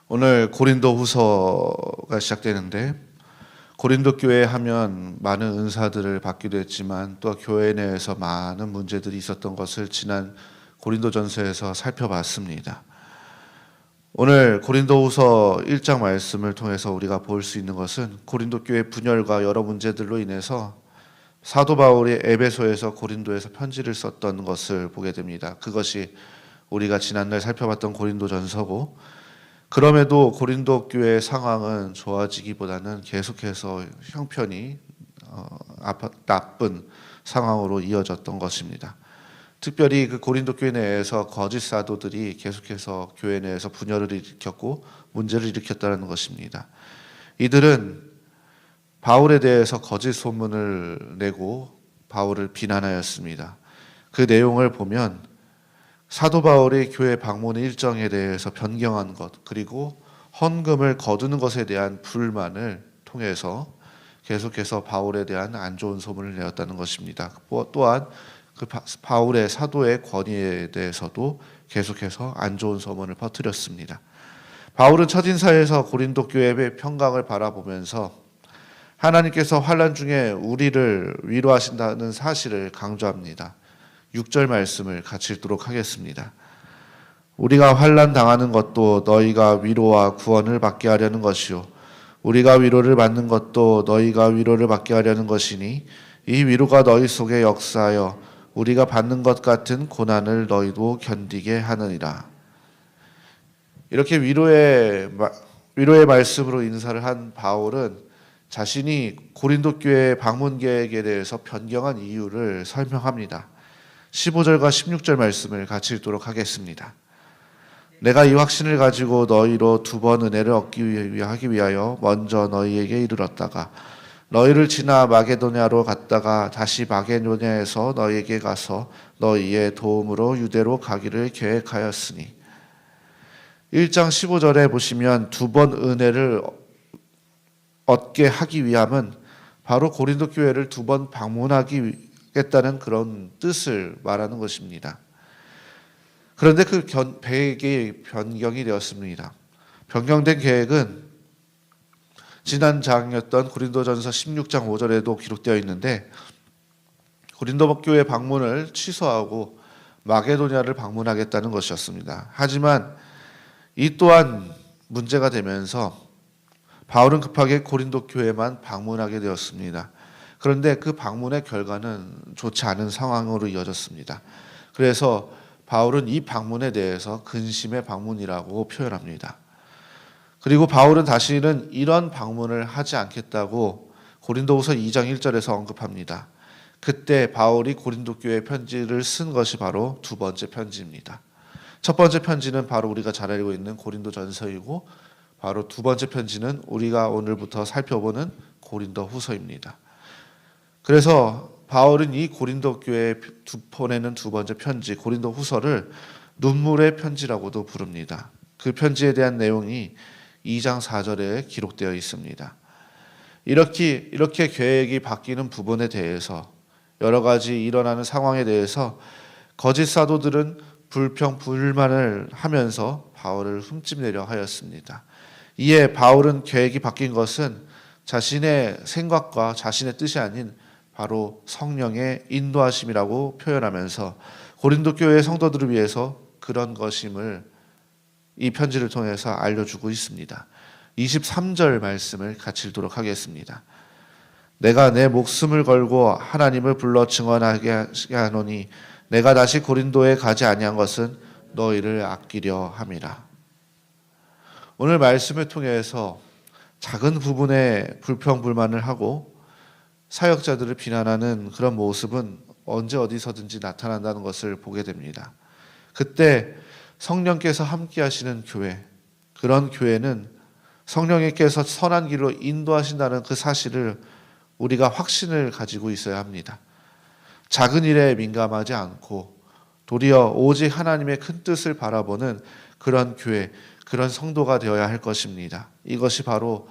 오늘 고린도 후서가 시작되는데, 고린도 교회 하면 많은 은사들을 받기도 했지만 또 교회 내에서 많은 문제들이 있었던 것을 지난 고린도 전서에서 살펴봤습니다. 오늘 고린도 후서 1장 말씀을 통해서 우리가 볼 수 있는 것은 고린도 교회 분열과 여러 문제들로 인해서 사도 바울이 에베소에서 고린도에서 편지를 썼던 것을 보게 됩니다. 그것이 우리가 지난날 살펴봤던 고린도 전서고, 그럼에도 고린도 교회의 상황은 좋아지기보다는 계속해서 형편이 나쁜 상황으로 이어졌던 것입니다. 특별히 그 고린도 교회 내에서 거짓 사도들이 계속해서 교회 내에서 분열을 일으켰고 문제를 일으켰다는 것입니다. 이들은 바울에 대해서 거짓 소문을 내고 바울을 비난하였습니다. 그 내용을 보면 사도 바울이 교회 방문 일정에 대해서 변경한 것, 그리고 헌금을 거두는 것에 대한 불만을 통해서 계속해서 바울에 대한 안 좋은 소문을 내었다는 것입니다. 또한 그 바울의 사도의 권위에 대해서도 계속해서 안 좋은 소문을 퍼뜨렸습니다. 바울은 첫인사에서 고린도 교회의 평강을 바라보면서 하나님께서 환난 중에 우리를 위로하신다는 사실을 강조합니다. 6절 말씀을 같이 읽도록 하겠습니다. 우리가 환난 당하는 것도 너희가 위로와 구원을 받게 하려는 것이요 우리가 위로를 받는 것도 너희가 위로를 받게 하려는 것이니 이 위로가 너희 속에 역사하여 우리가 받는 것 같은 고난을 너희도 견디게 하느니라. 이렇게 위로의 말씀으로 인사를 한 바울은 자신이 고린도 교회 방문 계획에 대해서 변경한 이유를 설명합니다. 15절과 16절 말씀을 같이 읽도록 하겠습니다. 내가 이 확신을 가지고 너희로 2번 은혜를 얻기 위하여 먼저 너희에게 이르렀다가 너희를 지나 마게도냐로 갔다가 다시 마게도냐에서 너희에게 가서 너희의 도움으로 유대로 가기를 계획하였으니. 1장 15절에 보시면 2번 은혜를 얻게 하기 위함은 바로 고린도 교회를 2번 방문하기 겠다는 그런 뜻을 말하는 것입니다. 그런데 그 계획이 변경이 되었습니다. 변경된 계획은 지난 장이었던 고린도전서 16장 5절에도 기록되어 있는데, 고린도 교회 방문을 취소하고 마게도냐를 방문하겠다는 것이었습니다. 하지만 이 또한 문제가 되면서 바울은 급하게 고린도 교회만 방문하게 되었습니다. 그런데 그 방문의 결과는 좋지 않은 상황으로 이어졌습니다. 그래서 바울은 이 방문에 대해서 근심의 방문이라고 표현합니다. 그리고 바울은 다시는 이런 방문을 하지 않겠다고 고린도후서 2장 1절에서 언급합니다. 그때 바울이 고린도 교회 편지를 쓴 것이 바로 2번째 편지입니다. 첫 번째 편지는 바로 우리가 잘 알고 있는 고린도전서이고, 바로 2번째 편지는 우리가 오늘부터 살펴보는 고린도후서입니다. 그래서 바울은 이 고린도 교회에 보내는 2번째 편지 고린도 후서를 눈물의 편지라고도 부릅니다. 그 편지에 대한 내용이 2장 4절에 기록되어 있습니다. 이렇게 계획이 바뀌는 부분에 대해서, 여러 가지 일어나는 상황에 대해서 거짓 사도들은 불평불만을 하면서 바울을 흠집내려 하였습니다. 이에 바울은 계획이 바뀐 것은 자신의 생각과 자신의 뜻이 아닌 바로 성령의 인도하심이라고 표현하면서 고린도 교회의 성도들을 위해서 그런 것임을 이 편지를 통해서 알려주고 있습니다. 23절 말씀을 같이 읽도록 하겠습니다. 내가 내 목숨을 걸고 하나님을 불러 증언하게 하노니 내가 다시 고린도에 가지 아니한 것은 너희를 아끼려 함이라. 오늘 말씀을 통해서 작은 부분에 불평불만을 하고 사역자들을 비난하는 그런 모습은 언제 어디서든지 나타난다는 것을 보게 됩니다. 그때 성령께서 함께 하시는 교회, 그런 교회는 성령께서 선한 길로 인도하신다는 그 사실을 우리가 확신을 가지고 있어야 합니다. 작은 일에 민감하지 않고 도리어 오직 하나님의 큰 뜻을 바라보는 그런 교회, 그런 성도가 되어야 할 것입니다. 이것이 바로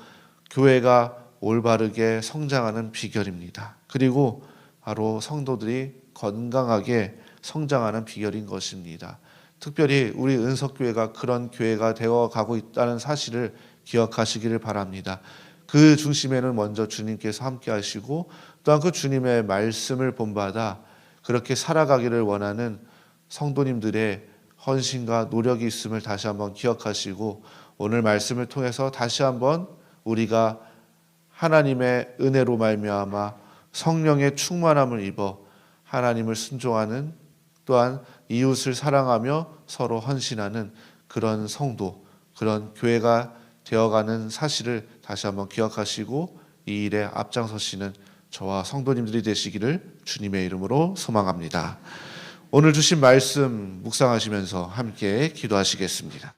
교회가 올바르게 성장하는 비결입니다. 그리고 바로 성도들이 건강하게 성장하는 비결인 것입니다. 특별히 우리 은석교회가 그런 교회가 되어 가고 있다는 사실을 기억하시기를 바랍니다. 그 중심에는 먼저 주님께서 함께 하시고 또한 그 주님의 말씀을 본받아 그렇게 살아가기를 원하는 성도님들의 헌신과 노력이 있음을 다시 한번 기억하시고 오늘 말씀을 통해서 다시 한번 우리가 하나님의 은혜로 말미암아 성령의 충만함을 입어 하나님을 순종하는 또한 이웃을 사랑하며 서로 헌신하는 그런 성도, 그런 교회가 되어가는 사실을 다시 한번 기억하시고 이 일에 앞장서시는 저와 성도님들이 되시기를 주님의 이름으로 소망합니다. 오늘 주신 말씀 묵상하시면서 함께 기도하시겠습니다.